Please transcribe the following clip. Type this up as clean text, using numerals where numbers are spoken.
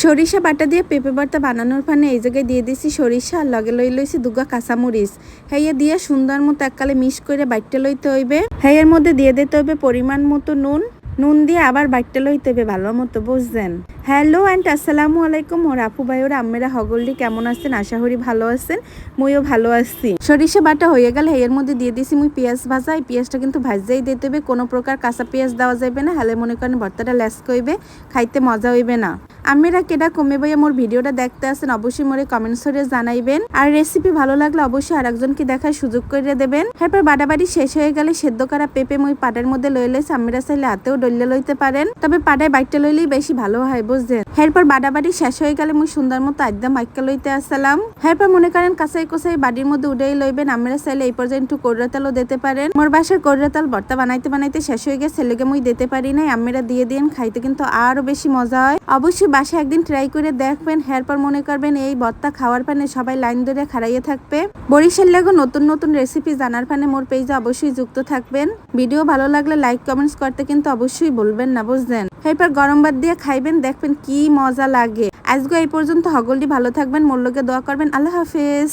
সরিষা বাটা দিয়ে পেঁপে ভর্তা বানানোর ফানে এই জায়গায় দিয়ে দিছি সরিষা আর লগে লইছি দুগা কাঁচামরিচ। হেয়ে দিয়ে সুন্দর মতো এককালে মিক্স করে বাইটে লইতে হইবে। হেয়ের মধ্যে দিয়ে দিতে হইবে পরিমাণ মতো নুন দিয়ে আবার বাইটে লইতে হবে ভালো মতো, বুঝছেন। হ্যালো অ্যান্ড আসসালামু আলাইকুম। ওর আপু ভাইওরা আম্মেরা হগলডি কেমন আছেন? আশা করি ভালো আছেন, মুইও ভালো আছি। সরিষা বাটা হয়ে গেলে এর মধ্যে দিয়ে দিছি মুই পেঁয়াজ ভাজা। এই পেঁয়াজটা কিন্তু ভাজাই দিতে হবে, কোনো প্রকার কাঁচা পেঁয়াজ দেওয়া যাবে না, হলে মনে করেন ভর্তাটা লেস কইবে, খাইতে মজা হইবে না। আম্মেরা কেডা কমে ভাইয়া মোর ভিডিওটা দেখতে আসেন অবশ্যই মোরে কমেন্টস করে জানাইবেন, আর রেসিপি ভালো লাগলে অবশ্যই আরেকজনকে দেখার সুযোগ করে দেবেন। এরপর বাটাবাটি শেষ হয়ে গেলে সেদ্ধ করা পেঁপে মুই পাটের মধ্যে লই লইছি। আম্মেরা চাইলে হাতেও ডলে লইতে পারেন, তবে পাটায় বাইটটা লইলেই বেশি ভালো হয়, বুঝছেন। এরপর বাটাবাটি শেষ হয়ে গেলে মুই সুন্দর মতো একদম মাইকা লইতে আসলাম। এরপর মনে করেন কাঁচাই কোচাই বাড়ির মধ্যে উড়াই লইবেন। আম্মেরা চাইলে এই পর্যায়ে একটু কড়রা তেলও দিতে পারেন। মোর বাসার কড়রা তেল ভর্তা বানাইতে বানাইতে শেষ হয়ে গেছে, ছেলেকে মুই দিতে পারি নাই, আম্মেরা দিয়ে দিন, খাইতে কিন্তু আরো বেশি মজা হয়। অবশ্যই বাসায় একদিন ট্রাই করে দেখবেন। এরপর মনে করবেন এই ভর্তা খাওয়ার পানে সবাই লাইন ধরে খাড়াইয়ে থাকবে। বরিশাল লাগো নতুন নতুন রেসিপি জানার পানে মোর পেজে অবশ্যই যুক্ত থাকবেন। ভিডিও ভালো লাগলে লাইক কমেন্টস করতে কিন্তু অবশ্যই বলবেন না, বুঝছেন। এরপর গরম ভাত দিয়ে খাইবেন, দেখবেন কি মজা লাগে। আজকে এই পর্যন্ত। হগলটি ভালো থাকবেন, মোর লগে দোয়া করবেন। আল্লাহ হাফেজ।